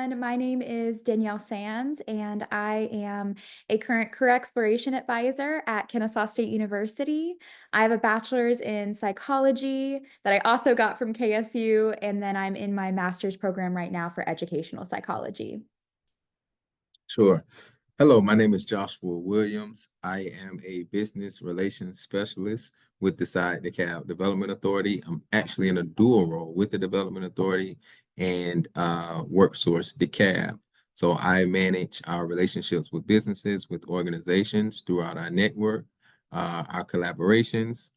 everyone. My name is Danielle Sands, and I am a current career exploration advisor at Kennesaw State University. I have a bachelor's in psychology that I also got from KSU, and then I'm in my master's program right now for educational psychology. Sure. Hello, my name is Joshua Williams. I am a business relations specialist with the DeKalb Development Authority. I'm actually in a dual role with the Development Authority and WorkSource DeKalb. So I manage our relationships with businesses, with organizations throughout our network, our collaborations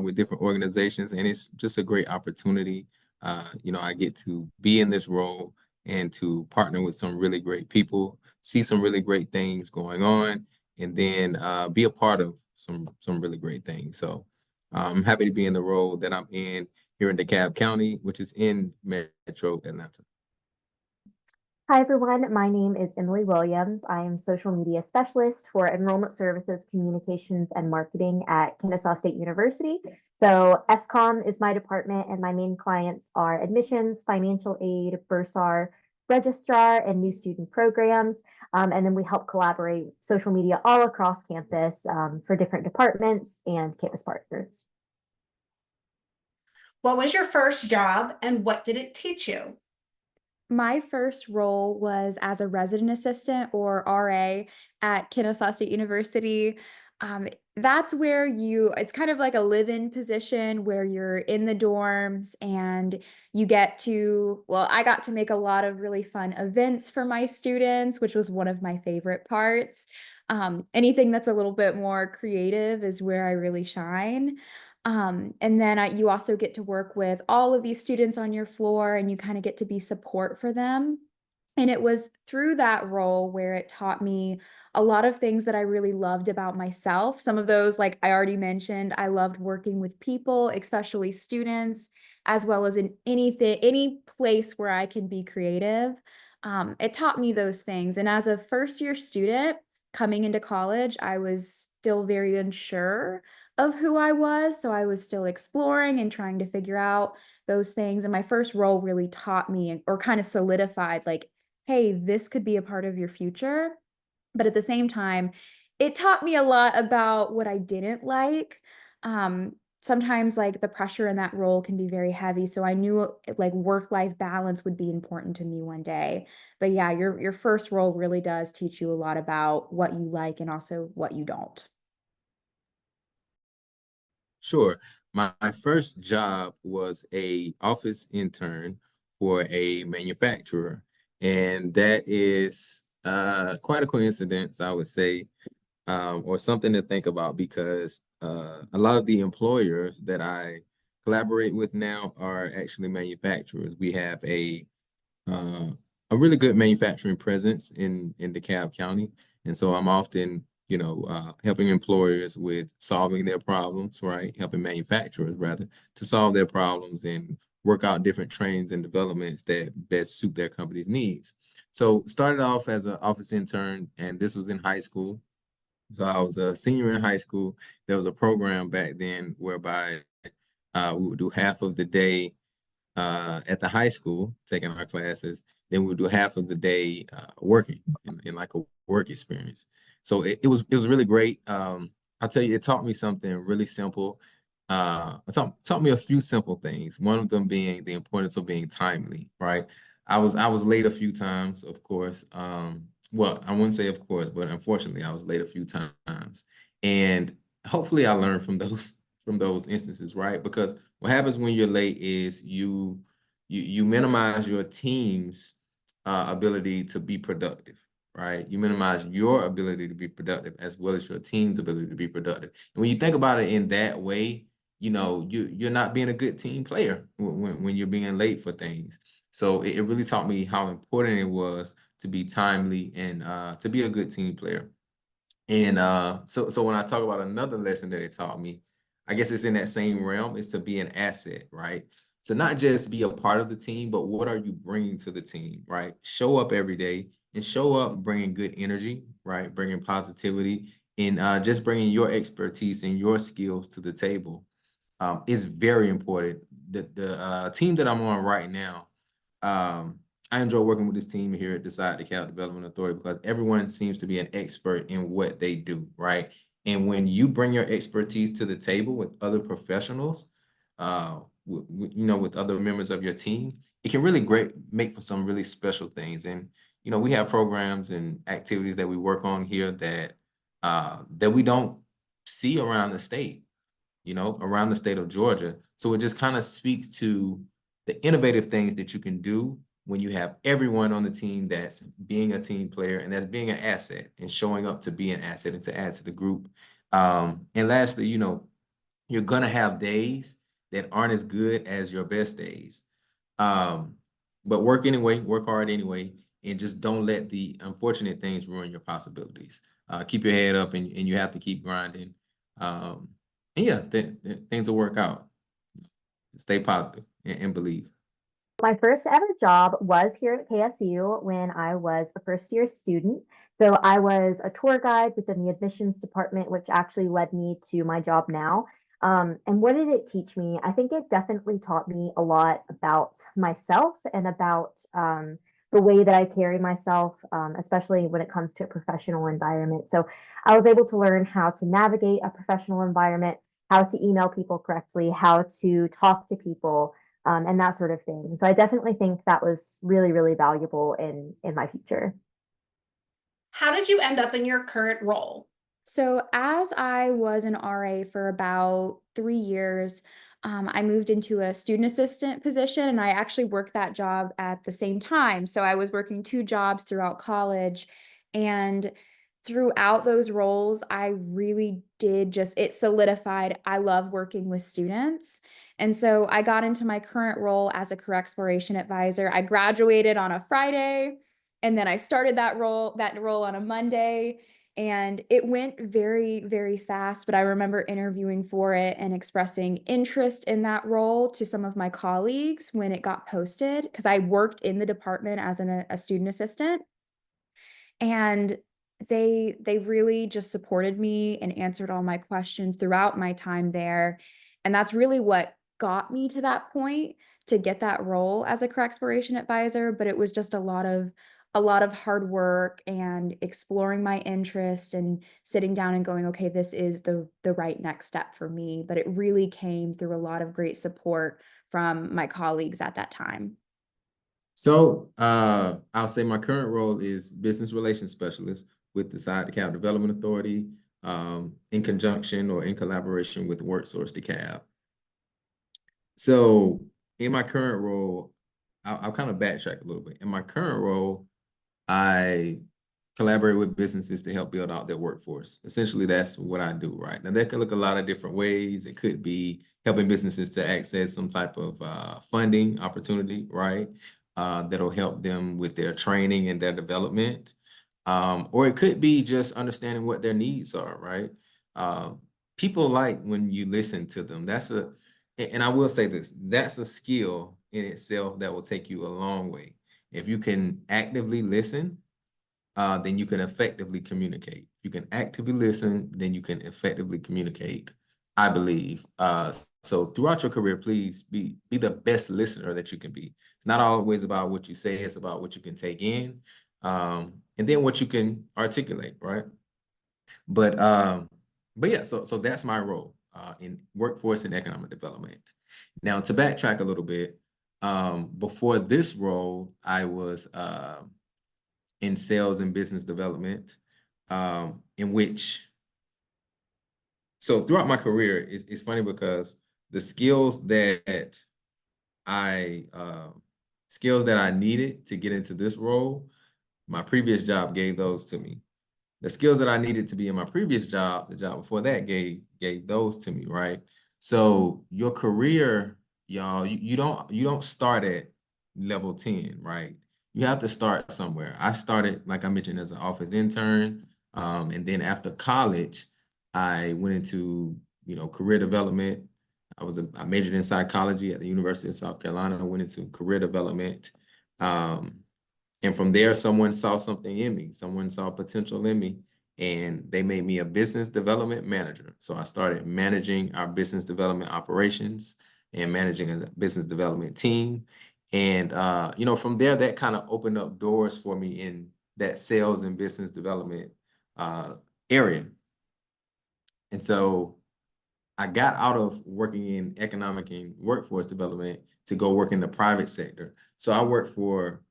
with different organizations, and it's just a great opportunity. I get to be in this role and to partner with some really great people, see some really great things going on, and then be a part of some really great things. So I'm happy to be in the role that I'm in here in DeKalb County, which is in Metro Atlanta. Hi, everyone. My name is Emily Williams. I am social media specialist for enrollment services, communications, and marketing at Kennesaw State University. So SCOM is my department, and my main clients are admissions, financial aid, bursar, registrar, and new student programs. And then we help collaborate social media all across campus for different departments and campus partners. What was your first job and what did it teach you? My first role was as a resident assistant or RA at Kennesaw State University. That's where it's kind of like a live-in position where you're in the dorms and you get to, well, I got to make a lot of really fun events for my students, which was one of my favorite parts. Anything that's a little bit more creative is where I really shine. And then you also get to work with all of these students on your floor and you kind of get to be support for them. And it was through that role where it taught me a lot of things that I really loved about myself. Some of those, like I already mentioned, I loved working with people, especially students, as well as in any place where I can be creative. It taught me those things. And as a first year student coming into college, I was still very unsure of who I was. So I was still exploring and trying to figure out those things. And my first role really taught me or kind of solidified, like, hey, this could be a part of your future. But at the same time, it taught me a lot about what I didn't like. Sometimes like the pressure in that role can be very heavy. So I knew like work-life balance would be important to me one day. But yeah, your first role really does teach you a lot about what you like and also what you don't. Sure. My first job was a office intern for a manufacturer, and that is quite a coincidence, I would say, or something to think about because a lot of the employers that I collaborate with now are actually manufacturers. We have uh, a really good manufacturing presence in DeKalb County, and so I'm often helping employers with solving their problems, right? Helping manufacturers rather to solve their problems and work out different trainings and developments that best suit their company's needs. So started off as an office intern, and this was in high school. So I was a senior in high school. There was a program back then whereby we would do half of the day at the high school taking our classes. Then we would do half of the day working in like a work experience. So it was really great. I'll tell you, it taught me something really simple. It taught me a few simple things. One of them being the importance of being timely, right? I was late a few times, of course. Well, I wouldn't say of course, but unfortunately, I was late a few times. And hopefully, I learned from those instances, right? Because what happens when you're late is you minimize your team's ability to be productive, right? You minimize your ability to be productive as well as your team's ability to be productive. And when you think about it in that way, you're not being a good team player when you're being late for things. So it really taught me how important it was to be timely and to be a good team player. And so when I talk about another lesson that it taught me, I guess it's in that same realm, is to be an asset, right? To not just be a part of the team, but what are you bringing to the team, right? Show up every day and show up bringing good energy, right? Bringing positivity and just bringing your expertise and your skills to the table is very important. The team that I'm on right now, I enjoy working with this team here at the DeKalb Development Authority because everyone seems to be an expert in what they do, right? And when you bring your expertise to the table with other professionals, with other members of your team, it can really make for some really special things. And we have programs and activities that we work on here that we don't see around the state, around the state of Georgia. So it just kind of speaks to the innovative things that you can do when you have everyone on the team that's being a team player and that's being an asset and showing up to be an asset and to add to the group. And lastly, you're gonna have days that aren't as good as your best days. But work anyway, work hard anyway, and just don't let the unfortunate things ruin your possibilities. Keep your head up and you have to keep grinding. And yeah, things will work out. Stay positive and believe. My first ever job was here at KSU when I was a first year student. So I was a tour guide within the admissions department, which actually led me to my job now. And what did it teach me? I think it definitely taught me a lot about myself and about the way that I carry myself, especially when it comes to a professional environment. So I was able to learn how to navigate a professional environment, how to email people correctly, how to talk to people, and that sort of thing. So I definitely think that was really, really valuable in my future. How did you end up in your current role? So, as I was an RA for about 3 years, I moved into a student assistant position, and I actually worked that job at the same time. So, I was working two jobs throughout college. And throughout those roles, I really did it solidified. I love working with students. And so, I got into my current role as a career exploration advisor. I graduated on a Friday, and then I started that role on a Monday, and it went very, very fast, but I remember interviewing for it and expressing interest in that role to some of my colleagues when it got posted, because I worked in the department as a student assistant. And they really just supported me and answered all my questions throughout my time there. And that's really what got me to that point to get that role as a career exploration advisor, but it was just a lot of hard work and exploring my interest and sitting down and going, okay, this is the right next step for me. But it really came through a lot of great support from my colleagues at that time. So I'll say my current role is business relations specialist with the DeKalb Development Authority, in conjunction or in collaboration with WorkSource DeKalb. So in my current role, I'll kind of backtrack a little bit. In my current role, I collaborate with businesses to help build out their workforce. Essentially, that's what I do, right? Now, that can look a lot of different ways. It could be helping businesses to access some type of funding opportunity, right? That'll help them with their training and their development. Or it could be just understanding what their needs are, right? People like when you listen to them. And I will say this, that's a skill in itself that will take you a long way. If you can actively listen, then you can effectively communicate. You can actively listen, then you can effectively communicate, I believe. So throughout your career, please be the best listener that you can be. It's not always about what you say, it's about what you can take in, and then what you can articulate, right? But yeah, so that's my role in workforce and economic development. Now, to backtrack a little bit, before this role, I was in sales and business development, in which, so throughout my career, it's funny because the I skills that I needed to get into this role, my previous job gave those to me. The skills that I needed to be in my previous job, the job before that gave those to me, right? So your career, y'all, you don't start at level 10, right? You have to start somewhere. I started, like I mentioned, as an office intern. And then after college, I went into, career development. I majored in psychology at the University of South Carolina. I went into career development. And from there, someone saw something in me. Someone saw potential in me, and they made me a business development manager. So I started managing our business development operations and managing a business development team. And, you know, from there, that kind of opened up doors for me in that sales and business development area. And so I got out of working in economic and workforce development to go work in the private sector. So I worked for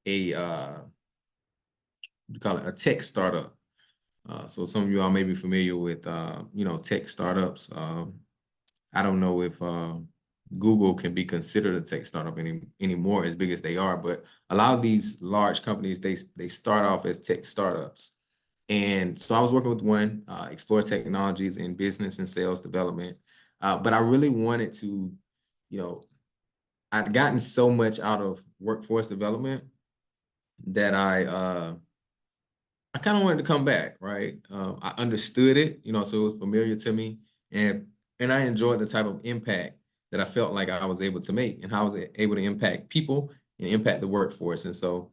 a, call it a tech startup. So some of you all may be familiar with, you know, tech startups. I don't know if Google can be considered a tech startup anymore, as big as they are, but a lot of these large companies, they start off as tech startups. And so I was working with one, Explore Technologies in business and sales development. But I really wanted to, you know, I'd gotten so much out of workforce development that I kind of wanted to come back, right? I understood it, you know, so it was familiar to me, and I enjoyed the type of impact that I felt like I was able to make, and how I was able to impact people and impact the workforce. And so,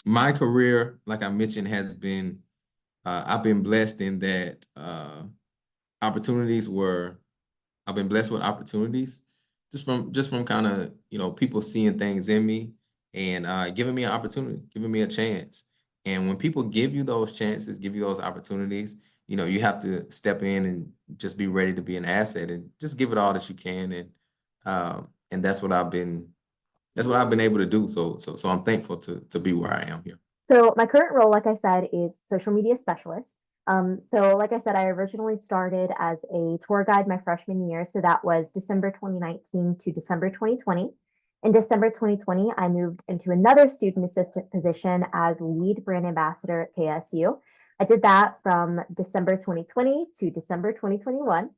my career, like I mentioned, has been I've been blessed in that opportunities were I've been blessed with opportunities just from kind of, you know, people seeing things in me and giving me an opportunity, giving me a chance. And when people give you those chances, give you those opportunities, you know, you have to step in and just be ready to be an asset and just give it all that you can. And that's what I've been able to do. So I'm thankful to be where I am here. So my current role, like I said, is social media specialist. So like I said, I originally started as a tour guide my freshman year. So that was December 2019 to December 2020. In December 2020, I moved into another student assistant position as lead brand ambassador at KSU. I did that from December 2020 to December 2021.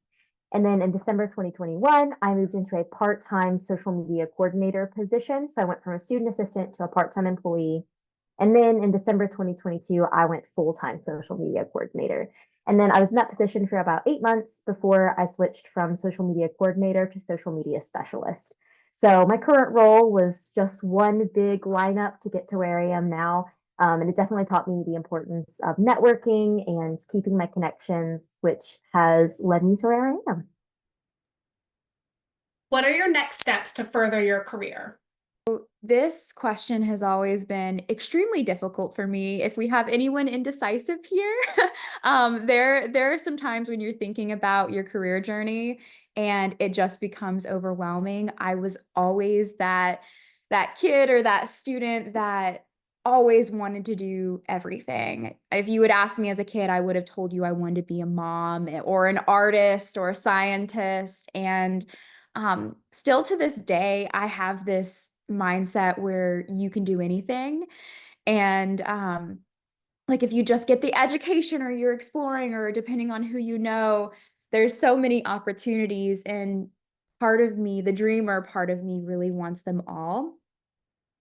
And then in December 2021, I moved into a part-time social media coordinator position. So I went from a student assistant to a part-time employee. And then in December 2022, I went full-time social media coordinator. And then I was in that position for about 8 months before I switched from social media coordinator to social media specialist. So my current role was just one big lineup to get to where I am now. And it definitely taught me the importance of networking and keeping my connections, which has led me to where I am. What are your next steps to further your career? This question has always been extremely difficult for me. If we have anyone indecisive here, there are some times when you're thinking about your career journey and it just becomes overwhelming. I was always that kid or that student that always wanted to do everything. If you would ask me as a kid, I would have told you I wanted to be a mom or an artist or a scientist. And still to this day, I have this mindset where you can do anything. And like if you just get the education or you're exploring or depending on who you know, there's so many opportunities. And part of me, the dreamer part of me, really wants them all.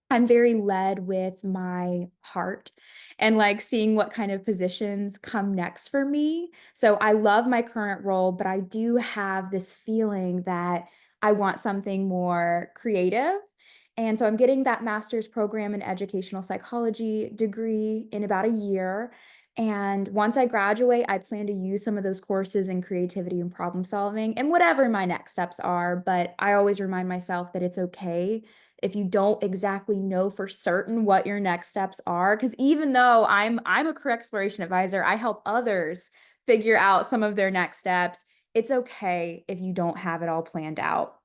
I'm very led with my heart and like seeing what kind of positions come next for me. So I love my current role, but I do have this feeling that I want something more creative. And so I'm getting that master's program in educational psychology degree in about a year. And once I graduate, I plan to use some of those courses in creativity and problem solving and whatever my next steps are. But I always remind myself that it's okay if you don't exactly know for certain what your next steps are. Because even though I'm a career exploration advisor, I help others figure out some of their next steps. It's okay if you don't have it all planned out.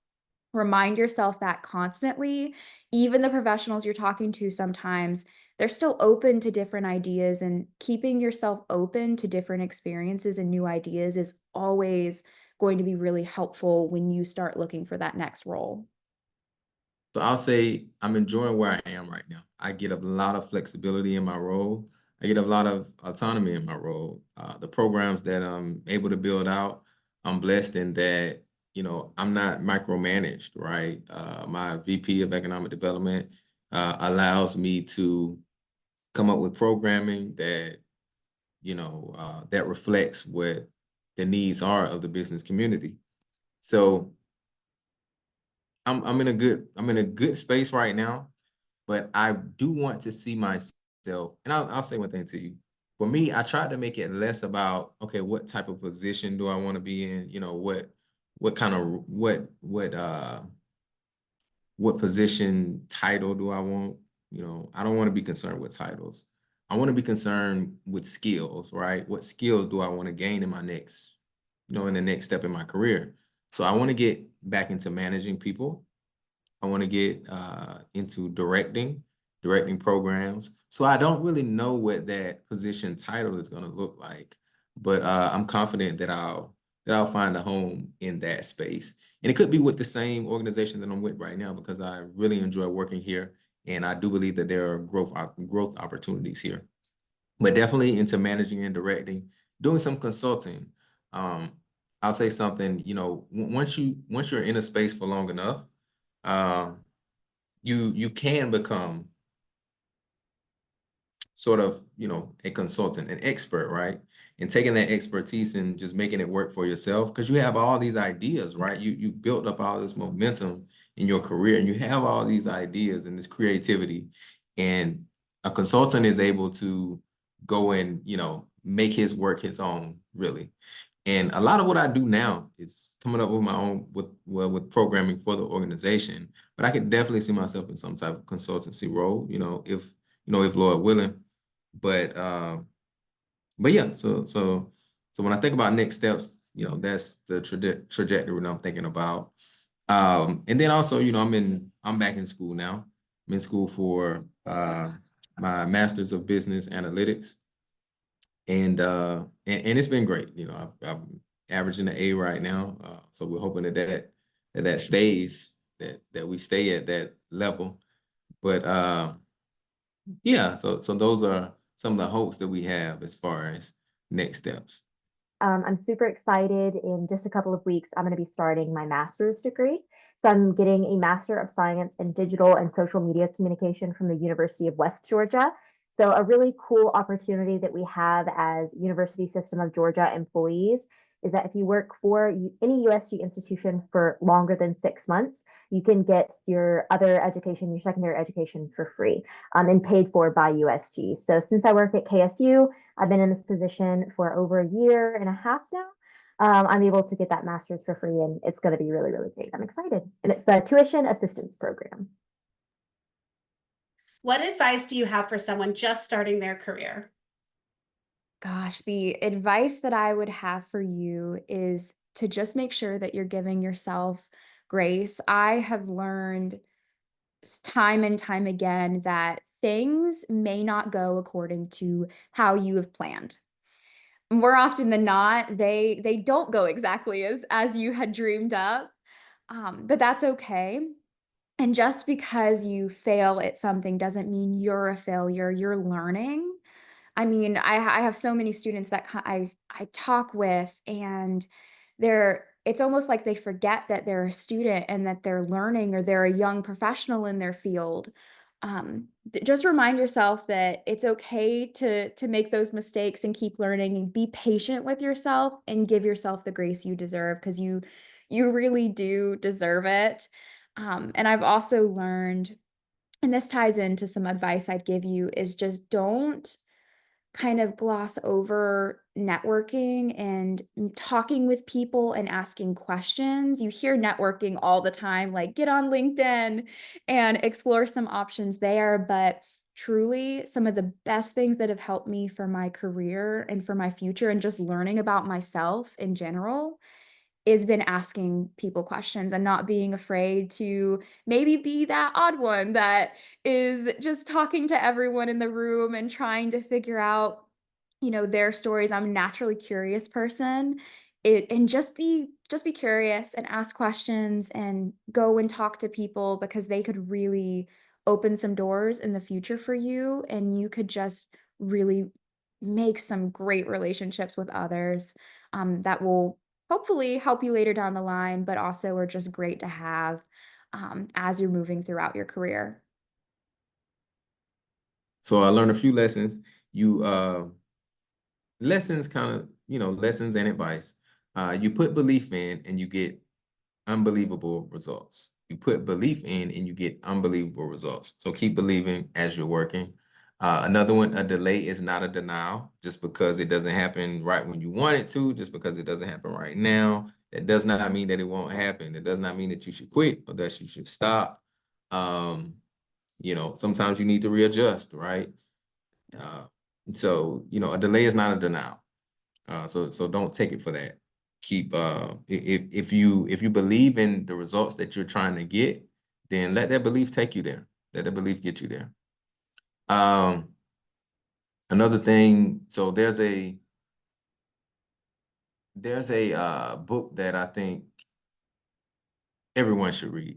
Remind yourself that constantly. Even the professionals you're talking to sometimes, they're still open to different ideas, and keeping yourself open to different experiences and new ideas is always going to be really helpful when you start looking for that next role. So I'll say I'm enjoying where I am right now. I get a lot of flexibility in my role. I get a lot of autonomy in my role. The programs that I'm able to build out, I'm blessed in that, you know, I'm not micromanaged, right? My VP of Economic Development allows me to come up with programming that, you know, that reflects what the needs are of the business community. So I'm in a good space right now, but I do want to see myself, and I'll say one thing to you. For me, I tried to make it less about, okay, what type of position do I want to be in? You know, what kind of what what position title do I want? I don't want to be concerned with titles. I want to be concerned with skills, right? What skills do I want to gain in my next, in the next step in my career? So I want to get back into managing people. I want to get into directing programs. So I don't really know what that position title is going to look like, but I'm confident that I'll find a home in that space. And it could be with the same organization that I'm with right now, because I really enjoy working here, and I do believe that there are growth opportunities here. But definitely into managing and directing, doing some consulting. I'll say something, once you're in a space for long enough, you can become sort of, a consultant, an expert, right? And taking that expertise and just making it work for yourself, because you have all these ideas, right? You built up all this momentum in your career, and you have all these ideas and this creativity, and a consultant is able to go and, make his work his own, really. And a lot of what I do now is coming up with my own with programming for the organization. But I could definitely see myself in some type of consultancy role, if Lord willing. But yeah, so when I think about next steps, that's the trajectory that I'm thinking about. And then also, I'm back in school now. I'm in school for my master's of business analytics. And it's been great. I'm averaging an A right now. So we're hoping that stays, that we stay at that level. But yeah, so those are some of the hopes that we have as far as next steps. I'm super excited. In just a couple of weeks, I'm going to be starting my master's degree. So I'm getting a Master of Science in Digital and Social Media Communication from the University of West Georgia. So a really cool opportunity that we have as University System of Georgia employees is that if you work for any USG institution for longer than 6 months, you can get your other education, your secondary education for free, and paid for by USG. So since I work at KSU, I've been in this position for over a year and a half now. I'm able to get that master's for free, and it's going to be really, really great. I'm excited. And it's the tuition assistance program. What advice do you have for someone just starting their career? Gosh, the advice that I would have for you is to just make sure that you're giving yourself grace. I have learned time and time again that things may not go according to how you have planned. More often than not, they don't go exactly as you had dreamed up. But that's okay. And just because you fail at something doesn't mean you're a failure. You're learning. I mean, I have so many students that I talk with, and it's almost like they forget that they're a student and that they're learning, or they're a young professional in their field. Just remind yourself that it's okay to make those mistakes and keep learning, and be patient with yourself and give yourself the grace you deserve, because you really do deserve it. And I've also learned, and this ties into some advice I'd give you, is just don't kind of gloss over networking and talking with people and asking questions. You hear networking all the time, like get on LinkedIn and explore some options there. But truly, some of the best things that have helped me for my career and for my future, and just learning about myself in general, is been asking people questions and not being afraid to maybe be that odd one that is just talking to everyone in the room and trying to figure out, their stories. I'm a naturally curious person. And just be curious and ask questions and go and talk to people, because they could really open some doors in the future for you, and you could just really make some great relationships with others, that will hopefully help you later down the line, but also are just great to have, as you're moving throughout your career. So I learned a few lessons. Lessons kind of, lessons and advice. You put belief in and you get unbelievable results. You put belief in and you get unbelievable results. So keep believing as you're working. Another one, a delay is not a denial. Just because it doesn't happen right when you want it to, just because it doesn't happen right now, that does not mean that it won't happen. It does not mean that you should quit or that you should stop. Sometimes you need to readjust, right? So, a delay is not a denial. So don't take it for that. Keep if you believe in the results that you're trying to get, then let that belief take you there. Let that belief get you there. Another thing, so there's a book that I think everyone should read.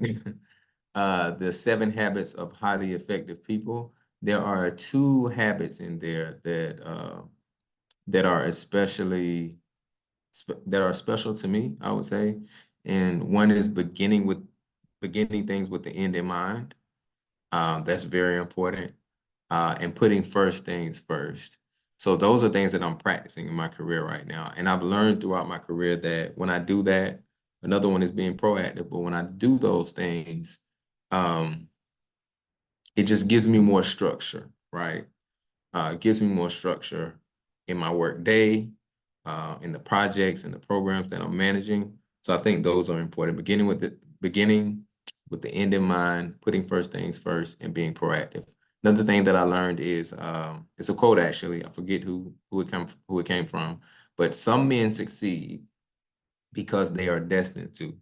The 7 Habits of Highly Effective People. There are 2 habits in there that are special to me, I would say. And one is beginning things with the end in mind. That's very important. And putting first things first. So those are things that I'm practicing in my career right now. And I've learned throughout my career that when I do that, another one is being proactive. But when I do those things, it just gives me more structure, right? It gives me more structure in my work day, in the projects and the programs that I'm managing. So I think those are important. Beginning with the end in mind, putting first things first, and being proactive. Another thing that I learned is it's a quote actually. I forget who it came from, but some men succeed because they are destined to,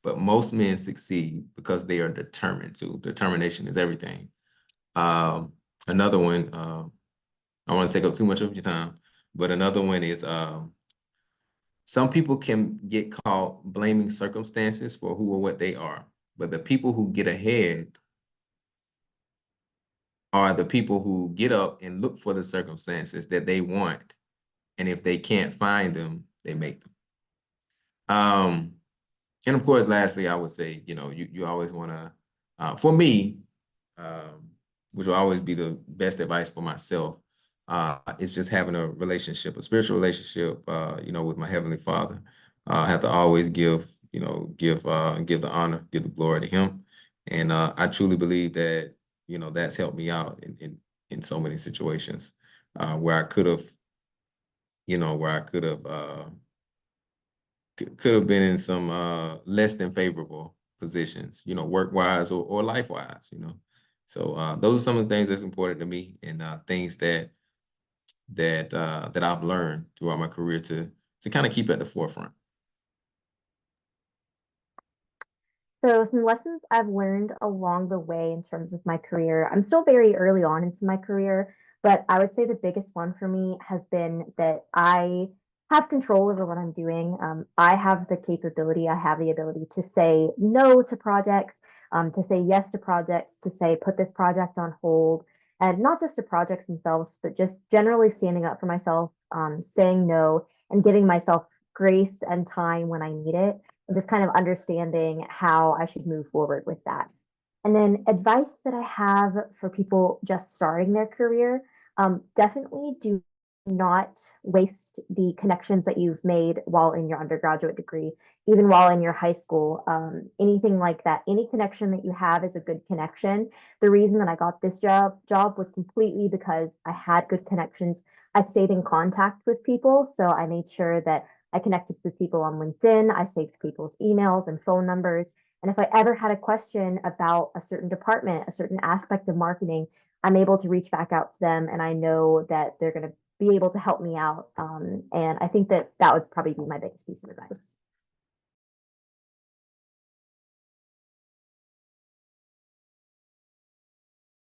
but most men succeed because they are determined to. Determination is everything. Another one. I don't want to take up too much of your time, but another one is some people can get caught blaming circumstances for who or what they are, but the people who get ahead are the people who get up and look for the circumstances that they want, and if they can't find them, they make them. And of course, lastly, I would say, you always want to, for me, which will always be the best advice for myself, it's just having a relationship, a spiritual relationship, with my Heavenly Father. I have to always give the honor, give the glory to Him. And I truly believe that, that's helped me out in so many situations where I could have, could have been in some less than favorable positions, work-wise or life-wise. So those are some of the things that's important to me, and things that I've learned throughout my career to kind of keep at the forefront. So some lessons I've learned along the way in terms of my career. I'm still very early on into my career, but I would say the biggest one for me has been that I have control over what I'm doing. I have the capability, I have the ability to say no to projects, to say yes to projects, to say put this project on hold, and not just to projects themselves, but just generally standing up for myself, saying no, and giving myself grace and time when I need it, and just kind of understanding how I should move forward with that. And then advice that I have for people just starting their career, definitely do not waste the connections that you've made while in your undergraduate degree, even while in your high school, anything like that. Any connection that you have is a good connection. The reason that I got this job was completely because I had good connections. I stayed in contact with people, so I made sure that I connected with people on LinkedIn. I saved people's emails and phone numbers. And if I ever had a question about a certain department, a certain aspect of marketing, I'm able to reach back out to them, and I know that they're going to be able to help me out. And I think that that would probably be my biggest piece of advice.